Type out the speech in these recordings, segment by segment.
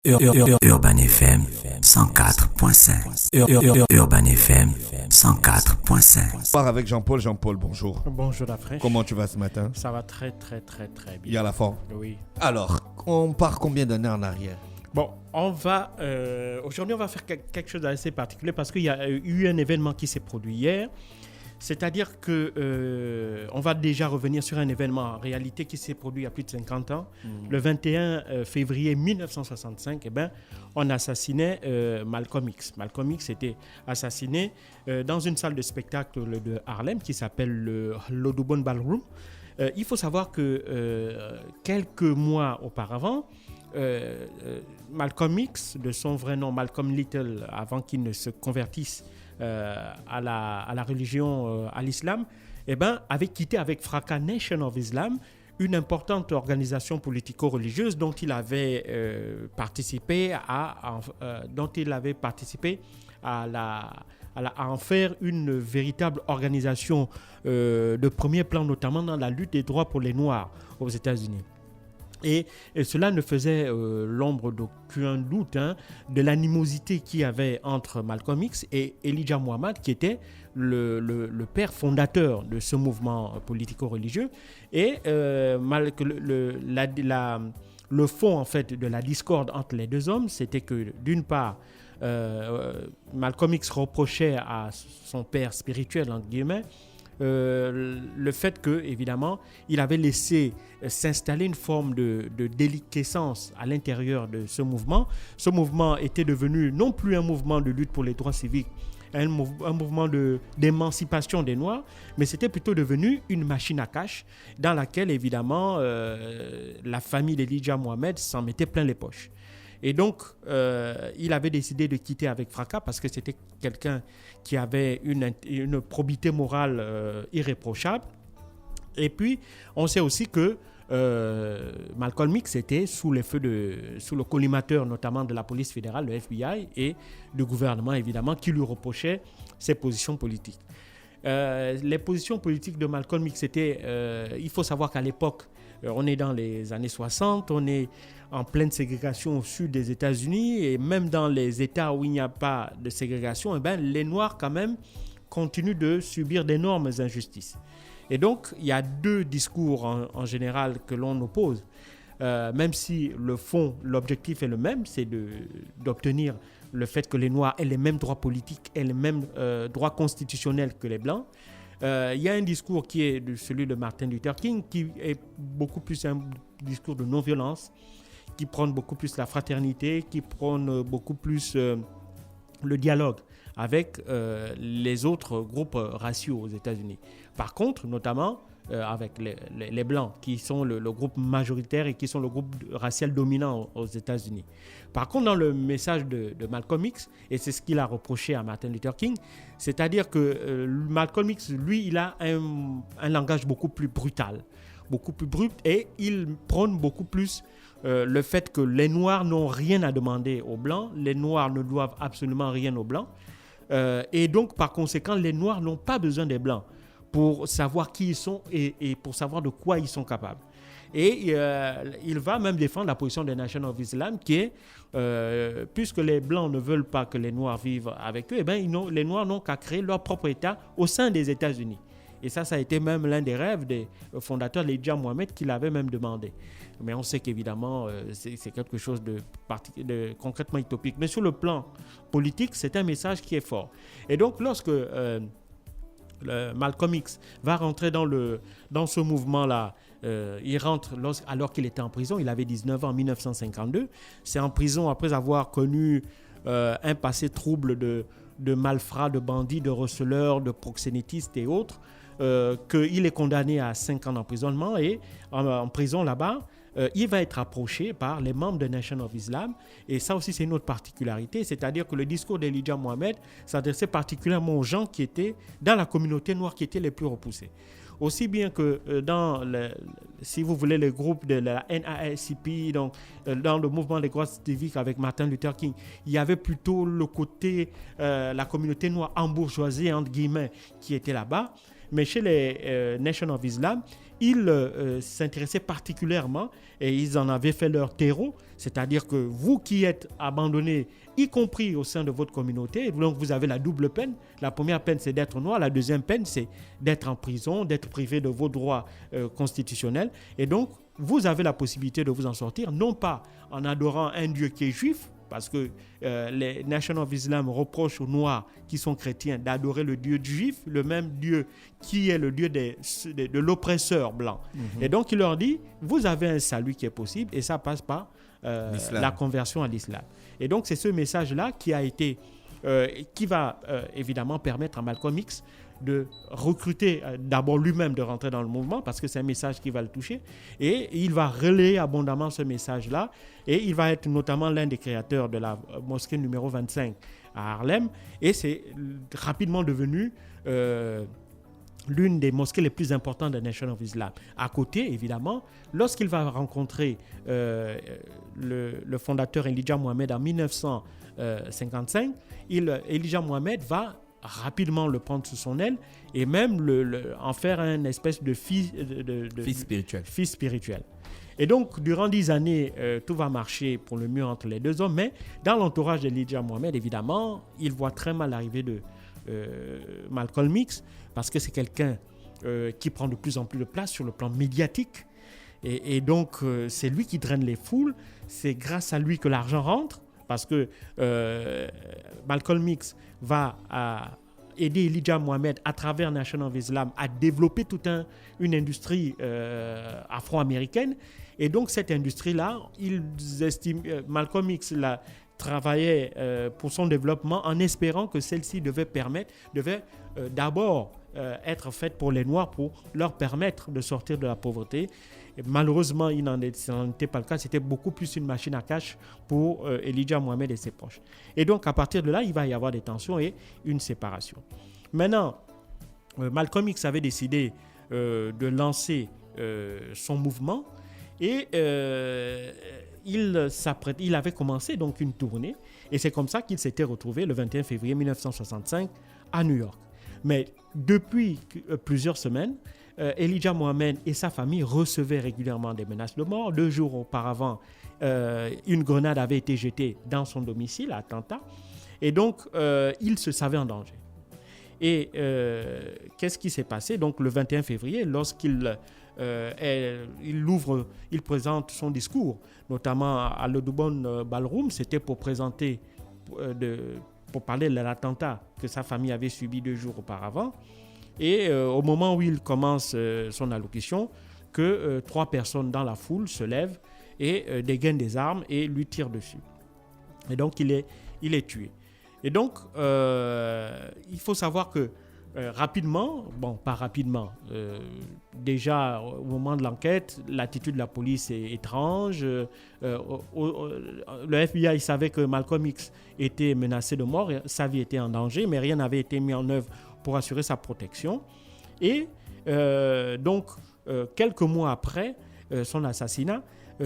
Urban FM 104.5. Urban FM 104.5. On part avec Jean-Paul. Jean-Paul, bonjour. Bonjour la fraîche. Comment tu vas ce matin? Ça va très bien. Il y a la forme. Oui. Alors, on part combien d'années en arrière? Bon, aujourd'hui on va faire quelque chose d'assez particulier parce qu'il y a eu un événement qui s'est produit hier. C'est-à-dire que on va déjà revenir sur un événement en réalité qui s'est produit il y a plus de 50 ans. Le 21 février 1965, on assassinait Malcolm X. Malcolm X était assassiné dans une salle de spectacle de Harlem qui s'appelle l'Audubon Ballroom. Il faut savoir que quelques mois auparavant, Malcolm X, de son vrai nom Malcolm Little, avant qu'il ne se convertisse à la religion, à l'islam, avait quitté avec fracas Nation of Islam, une importante organisation politico-religieuse dont il avait participé à en faire une véritable organisation de premier plan, notamment dans la lutte des droits pour les Noirs aux États-Unis. Et cela ne faisait l'ombre d'aucun doute de l'animosité qu'il y avait entre Malcolm X et Elijah Muhammad, qui était le père fondateur de ce mouvement politico-religieux. Et le fond en fait de la discorde entre les deux hommes, c'était que d'une part, Malcolm X reprochait à son père spirituel, entre guillemets, le fait que, évidemment, il avait laissé s'installer une forme de déliquescence à l'intérieur de ce mouvement. Ce mouvement était devenu non plus un mouvement de lutte pour les droits civiques, un mouvement d'émancipation des Noirs, mais c'était plutôt devenu une machine à cash dans laquelle, évidemment, la famille d'Elijah Muhammad s'en mettait plein les poches. Et donc, il avait décidé de quitter avec fracas parce que c'était quelqu'un qui avait une probité morale irréprochable. Et puis, on sait aussi que Malcolm X était sous le collimateur notamment de la police fédérale, le FBI, et du gouvernement, évidemment, qui lui reprochait ses positions politiques. Les positions politiques de Malcolm X étaient... il faut savoir qu'à l'époque, on est dans les années 60, on est en pleine ségrégation au sud des États-Unis, et même dans les États où il n'y a pas de ségrégation, les Noirs quand même continuent de subir d'énormes injustices. Et donc, il y a deux discours en général que l'on oppose, même si le fond, l'objectif est le même, c'est d'obtenir le fait que les Noirs aient les mêmes droits politiques et les mêmes droits constitutionnels que les Blancs. Il y a un discours qui est celui de Martin Luther King, qui est beaucoup plus un discours de non-violence, qui prône beaucoup plus la fraternité, qui prône beaucoup plus le dialogue avec les autres groupes raciaux aux États-Unis. Par contre, notamment avec les Blancs, qui sont le groupe majoritaire et qui sont le groupe racial dominant aux États-Unis. Par contre, dans le message de Malcolm X, et c'est ce qu'il a reproché à Martin Luther King, c'est-à-dire que Malcolm X, lui, il a un langage beaucoup plus brutal, beaucoup plus brut, et il prône beaucoup plus le fait que les Noirs n'ont rien à demander aux Blancs, les Noirs ne doivent absolument rien aux Blancs, et donc, par conséquent, les Noirs n'ont pas besoin des Blancs pour savoir qui ils sont et pour savoir de quoi ils sont capables. Et il va même défendre la position des Nation of Islam qui est, puisque les Blancs ne veulent pas que les Noirs vivent avec eux, les Noirs n'ont qu'à créer leur propre État au sein des États-Unis. Et ça a été même l'un des rêves des fondateurs, Elijah Muhammad, qui l'avait même demandé. Mais on sait qu'évidemment, c'est quelque chose de concrètement utopique. Mais sur le plan politique, c'est un message qui est fort. Et donc, lorsque Malcolm X va rentrer dans ce mouvement-là, il rentre alors qu'il était en prison, il avait 19 ans en 1952. C'est en prison après avoir connu un passé trouble de malfrats, de bandits, de receleurs, de proxénétistes et autres, qu'il est condamné à 5 ans d'emprisonnement. Et en prison là-bas, il va être approché par les membres de Nation of Islam. Et ça aussi, c'est une autre particularité, c'est-à-dire que le discours d'Elijah Muhammad s'adressait particulièrement aux gens qui étaient dans la communauté noire, qui étaient les plus repoussés. Aussi bien que si vous voulez, les groupes de la NAACP, donc dans le mouvement des droits civiques avec Martin Luther King, il y avait plutôt le côté, la communauté noire embourgeoisée, entre guillemets, qui était là-bas. Mais chez les Nation of Islam, ils s'intéressaient particulièrement et ils en avaient fait leur terreau, c'est-à-dire que vous qui êtes abandonnés, y compris au sein de votre communauté, donc vous avez la double peine. La première peine, c'est d'être noir. La deuxième peine, c'est d'être en prison, d'être privé de vos droits constitutionnels. Et donc, vous avez la possibilité de vous en sortir, non pas en adorant un Dieu qui est juif, parce que les Nation of Islam reprochent aux Noirs qui sont chrétiens d'adorer le Dieu juif, le même Dieu qui est le Dieu de l'oppresseur blanc. Et donc, il leur dit, vous avez un salut qui est possible et ça passe par la conversion à l'islam. Et donc, c'est ce message-là qui va évidemment permettre à Malcolm X de recruter, d'abord lui-même de rentrer dans le mouvement parce que c'est un message qui va le toucher et il va relayer abondamment ce message-là et il va être notamment l'un des créateurs de la mosquée numéro 25 à Harlem et c'est rapidement devenu l'une des mosquées les plus importantes de Nation of Islam. À côté, évidemment, lorsqu'il va rencontrer le fondateur Elijah Muhammad en 1955, Elijah Muhammad va rapidement le prendre sous son aile et même en faire une espèce de fils spirituel. Et donc, durant 10 années, tout va marcher pour le mieux entre les deux hommes, mais dans l'entourage d'Elijah Muhammad, évidemment, il voit très mal l'arrivée de Malcolm X parce que c'est quelqu'un qui prend de plus en plus de place sur le plan médiatique et donc c'est lui qui draine les foules, c'est grâce à lui que l'argent rentre parce que Malcolm X va aider Elijah Muhammad à travers Nation of Islam à développer toute une industrie afro-américaine. Et donc, cette industrie-là, Malcolm X travaillait pour son développement en espérant que celle-ci devait d'abord être faite pour les Noirs pour leur permettre de sortir de la pauvreté. Et malheureusement, il n'en était pas le cas. C'était beaucoup plus une machine à cash pour Elijah Muhammad et ses proches. Et donc, à partir de là, il va y avoir des tensions et une séparation. Maintenant, Malcolm X avait décidé de lancer son mouvement et il avait commencé donc une tournée et c'est comme ça qu'il s'était retrouvé le 21 février 1965 à New York. Mais depuis plusieurs semaines, Elijah Muhammad et sa famille recevaient régulièrement des menaces de mort. 2 jours auparavant, une grenade avait été jetée dans son domicile à Atlanta. Et donc, il se savait en danger. Et qu'est-ce qui s'est passé? Donc, le 21 février, lorsqu'il il présente son discours, notamment à l'Audubon Ballroom, c'était pour présenter, pour parler de l'attentat que sa famille avait subi 2 jours auparavant. Et au moment où il commence son allocution, que 3 personnes dans la foule se lèvent et dégainent des armes et lui tirent dessus. Et donc, il est tué. Et donc, il faut savoir que rapidement, pas rapidement, déjà au moment de l'enquête, l'attitude de la police est étrange. Le FBI savait que Malcolm X était menacé de mort, sa vie était en danger, mais rien n'avait été mis en œuvre pour assurer sa protection. Et donc, quelques mois après son assassinat,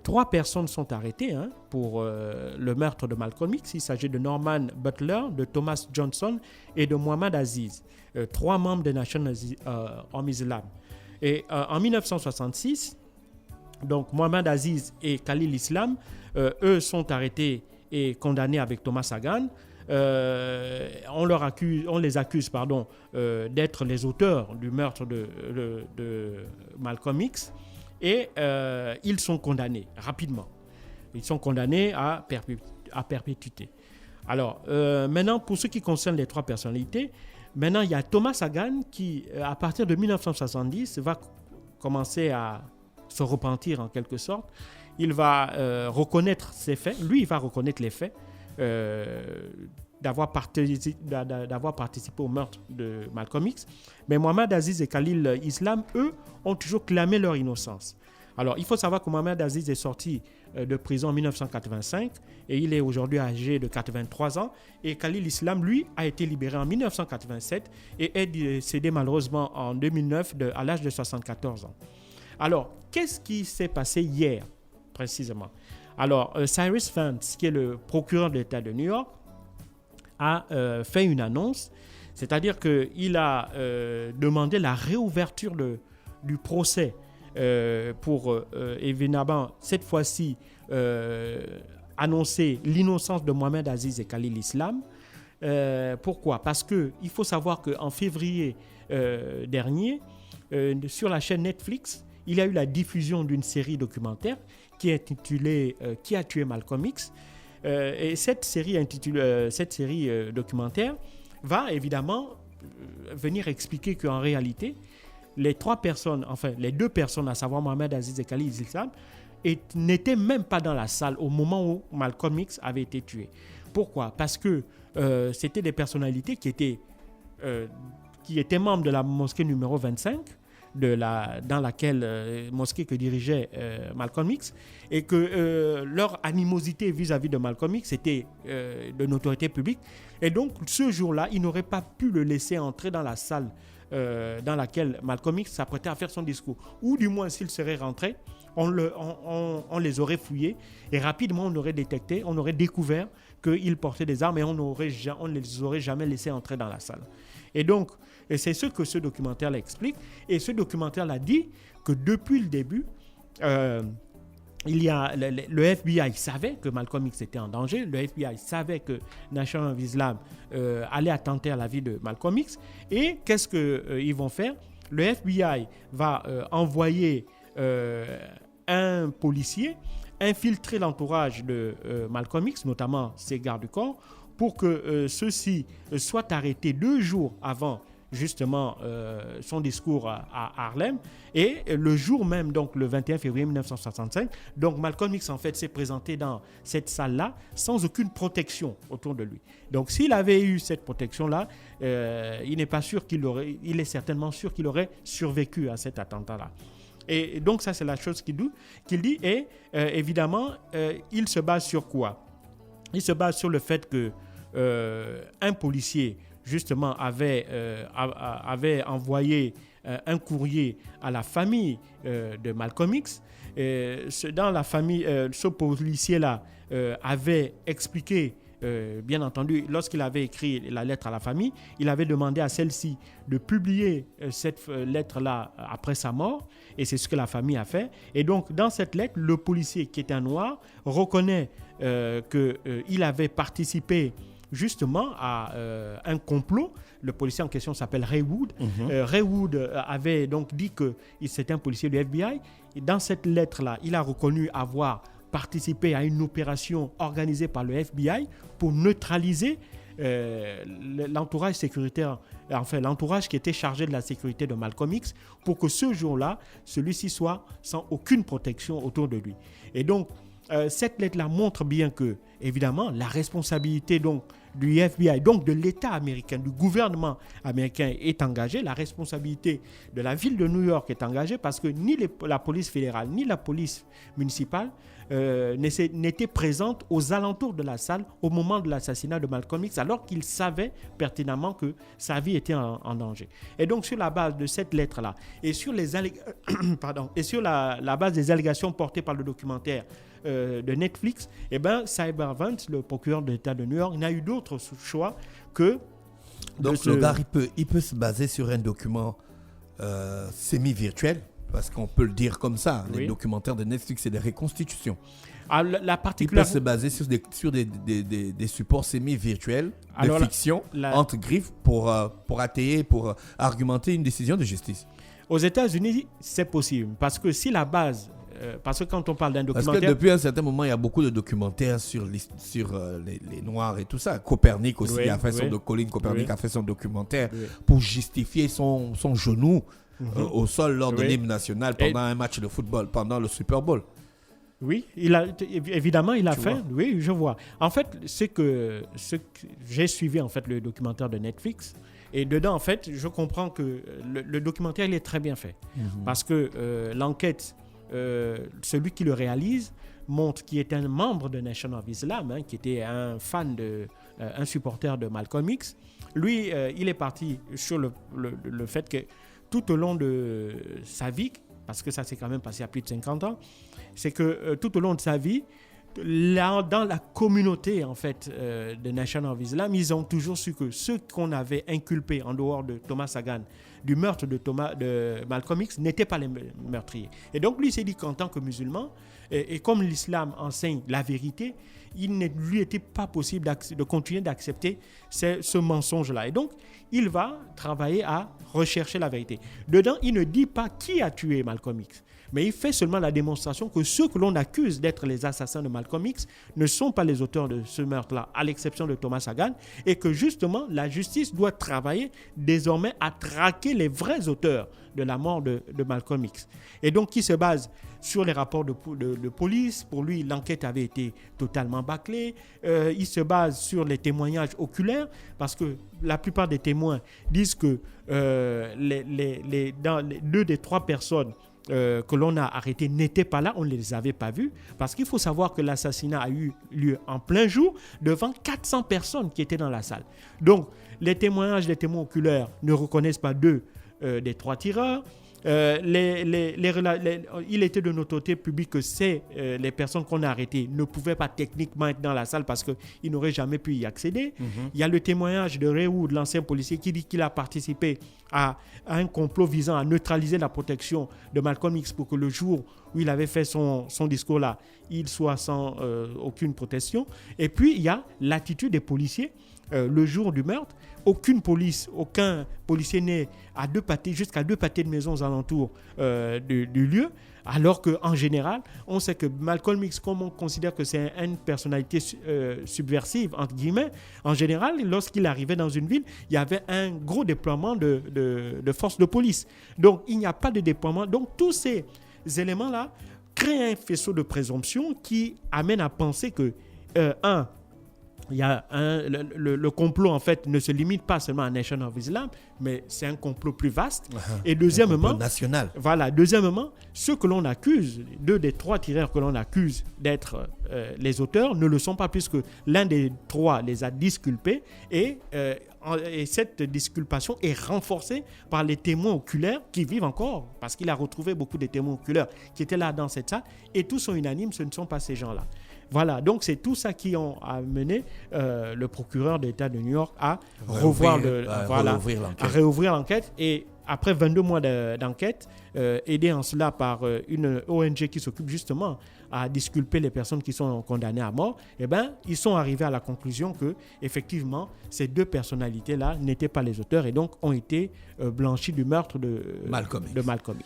3 personnes sont arrêtées pour le meurtre de Malcolm X. Il s'agit de Norman Butler, de Thomas Johnson et de Mohamed Aziz, 3 membres des Nation of Islam. Et en 1966, donc Mohamed Aziz et Khalil Islam, eux sont arrêtés et condamnés avec Thomas Sagan. On les accuse d'être les auteurs du meurtre de Malcolm X. Et ils sont condamnés rapidement. Ils sont condamnés à perpétuité. Alors, maintenant, pour ce qui concerne les 3 personnalités, maintenant, il y a Thomas Sagan qui, à partir de 1970, va commencer à se repentir en quelque sorte. Il va reconnaître ses faits. Lui, il va reconnaître les faits d'avoir participé au meurtre de Malcolm X. Mais Mohamed Aziz et Khalil Islam, eux, ont toujours clamé leur innocence. Alors, il faut savoir que Mohamed Aziz est sorti de prison en 1985 et il est aujourd'hui âgé de 83 ans. Et Khalil Islam, lui, a été libéré en 1987 et est décédé malheureusement en 2009 à l'âge de 74 ans. Alors, qu'est-ce qui s'est passé hier, précisément? Alors, Cyrus Vance, qui est le procureur de l'État de New York, a fait une annonce, c'est-à-dire qu'il a demandé la réouverture du procès pour évidemment cette fois-ci annoncer l'innocence de Mohamed Aziz et Khalil Islam. Pourquoi ? Parce qu'il faut savoir qu'en février dernier, sur la chaîne Netflix, il y a eu la diffusion d'une série documentaire qui est intitulée « Qui a tué Malcolm X ?» Et cette série documentaire va évidemment venir expliquer qu'en réalité, les deux personnes, à savoir Mohamed Aziz et Khalil Islam, n'étaient même pas dans la salle au moment où Malcolm X avait été tué. Pourquoi ? Parce que c'était des personnalités qui étaient membres de la mosquée numéro 25, dans laquelle mosquée que dirigeait Malcolm X, et que leur animosité vis-à-vis de Malcolm X était de notoriété publique. Et donc, ce jour-là, ils n'auraient pas pu le laisser entrer dans la salle dans laquelle Malcolm X s'apprêtait à faire son discours. Ou du moins, s'il serait rentré, on les aurait fouillés et rapidement, on aurait détecté, on aurait découvert qu'ils portaient des armes et on ne les aurait jamais laissés entrer dans la salle. Et donc, c'est ce que ce documentaire explique. Et ce documentaire dit que depuis le début, le FBI savait que Malcolm X était en danger. Le FBI savait que Nation of Islam allait attenter à la vie de Malcolm X. Et qu'est-ce qu'ils vont faire ? Le FBI va envoyer un policier infiltrer l'entourage de Malcolm X, notamment ses gardes du corps, pour que ceux-ci soient arrêtés 2 jours avant justement son discours à Harlem. Et le jour même, donc le 21 février 1965, donc Malcolm X en fait s'est présenté dans cette salle-là sans aucune protection autour de lui. Donc s'il avait eu cette protection-là, il est certainement sûr qu'il aurait survécu à cet attentat-là. Et donc ça c'est la chose qu'il dit. Et évidemment, il se base sur quoi ? Il se base sur le fait que un policier justement avait envoyé un courrier à la famille de Malcolm X. Dans la famille, ce policier-là avait expliqué, bien entendu, lorsqu'il avait écrit la lettre à la famille, il avait demandé à celle-ci de publier cette lettre-là après sa mort, et c'est ce que la famille a fait. Et donc, dans cette lettre, le policier qui était un noir reconnaît qu'il avait participé justement à un complot. Le policier en question s'appelle Ray Wood. Ray Wood avait donc dit que c'était un policier du FBI. Et dans cette lettre-là, il a reconnu avoir participé à une opération organisée par le FBI pour neutraliser l'entourage sécuritaire, enfin l'entourage qui était chargé de la sécurité de Malcolm X, pour que ce jour-là, celui-ci soit sans aucune protection autour de lui. Et donc, cette lettre-là montre bien que, évidemment, la responsabilité donc du FBI, donc de l'État américain, du gouvernement américain est engagée. La responsabilité de la ville de New York est engagée parce que ni la police fédérale ni la police municipale n'étaient présentes aux alentours de la salle au moment de l'assassinat de Malcolm X, alors qu'ils savaient pertinemment que sa vie était en danger. Et donc, sur la base de cette lettre-là et sur, la base des allégations portées par le documentaire de Netflix, Cyber Vance, le procureur de l'État de New York, n'a eu d'autre choix que... Donc le gars, il peut se baser sur un document semi-virtuel, parce qu'on peut le dire comme ça. Oui. Les documentaires de Netflix, c'est des reconstitutions. Alors, il peut se baser sur des supports semi-virtuels de fiction, entre griffes, pour atteindre, pour argumenter une décision de justice. Aux États-Unis, c'est possible, parce que si la base... parce que quand on parle d'un documentaire... Parce que depuis un certain moment, il y a beaucoup de documentaires sur les Noirs et tout ça. Copernic aussi a fait Colin Copernic a fait son documentaire pour justifier son genou au sol lors de l'hymne national pendant un match de football, pendant le Super Bowl. Oui, évidemment, il a fait. Vois. Oui, je vois. En fait, j'ai suivi en fait le documentaire de Netflix. Et dedans, en fait, je comprends que le documentaire, il est très bien fait. Parce que l'enquête... celui qui le réalise montre qu'il est un membre de Nation of Islam, qui était un fan un supporter de Malcolm X. Lui, il est parti sur le fait que tout au long de sa vie, parce que ça s'est quand même passé à plus de 50 ans, c'est que tout au long de sa vie, là, dans la communauté en fait de Nation of Islam, ils ont toujours su que ceux qu'on avait inculpés en dehors de Thomas Sagan du meurtre de Malcolm X n'étaient pas les meurtriers. Et donc lui s'est dit qu'en tant que musulman, et comme l'islam enseigne la vérité, il ne lui était pas possible de continuer d'accepter ce mensonge-là. Et donc, il va travailler à rechercher la vérité. Dedans, il ne dit pas qui a tué Malcolm X, mais il fait seulement la démonstration que ceux que l'on accuse d'être les assassins de Malcolm X ne sont pas les auteurs de ce meurtre-là, à l'exception de Thomas Sagan, et que justement, la justice doit travailler désormais à traquer les vrais auteurs de la mort de Malcolm X. Et donc, qui se base sur les rapports de police. Pour lui, l'enquête avait été totalement bâclée. Il se base sur les témoignages oculaires, parce que la plupart des témoins disent que dans les 2 des 3 personnes que l'on a arrêtées n'étaient pas là, on ne les avait pas vus, parce qu'il faut savoir que l'assassinat a eu lieu en plein jour devant 400 personnes qui étaient dans la salle. Donc, les témoignages des témoins oculaires ne reconnaissent pas 2 des 3 tireurs. Il était de notoriété publique que les personnes qu'on a arrêtées ne pouvaient pas techniquement être dans la salle parce qu'ils n'auraient jamais pu y accéder. Il y a le témoignage de Ray Wood, l'ancien policier, qui dit qu'il a participé à un complot visant à neutraliser la protection de Malcolm X pour que le jour où il avait fait son discours là, il soit sans aucune protection. Et puis il y a l'attitude des policiers le jour du meurtre. Aucun policier n'est jusqu'à 2 pâtés de maison aux alentours du lieu, alors qu'en général, on sait que Malcolm X, comme on considère que c'est une personnalité subversive, entre guillemets, en général, lorsqu'il arrivait dans une ville, il y avait un gros déploiement de forces de police. Donc, il n'y a pas de déploiement. Donc, tous ces éléments-là créent un faisceau de présomption qui amène à penser que, il y a le complot en fait ne se limite pas seulement à Nation of Islam, mais c'est un complot plus vaste. Et deuxièmement, national. Voilà, deuxièmement, ceux que l'on accuse, 2 des 3 tireurs que l'on accuse d'être les auteurs ne le sont pas, puisque l'un des 3 les a disculpés et cette disculpation est renforcée par les témoins oculaires qui vivent encore, parce qu'il a retrouvé beaucoup de témoins oculaires qui étaient là dans cette salle, et tous sont unanimes, ce ne sont pas ces gens-là. Voilà, donc c'est tout ça qui a amené le procureur d'État de New York à réouvrir l'enquête. Et après 22 mois d'enquête, aidé en cela par une ONG qui s'occupe justement à disculper les personnes qui sont condamnées à mort, ils sont arrivés à la conclusion que effectivement ces 2 personnalités-là n'étaient pas les auteurs et donc ont été blanchis du meurtre de Malcolm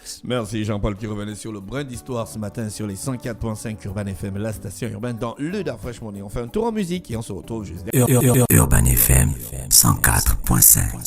X. Merci Jean-Paul qui revenait sur le brin d'histoire ce matin sur les 104.5 Urban FM, la station urbaine dans le Darfresh Money. On fait un tour en musique et on se retrouve juste derrière. Urban FM 104.5.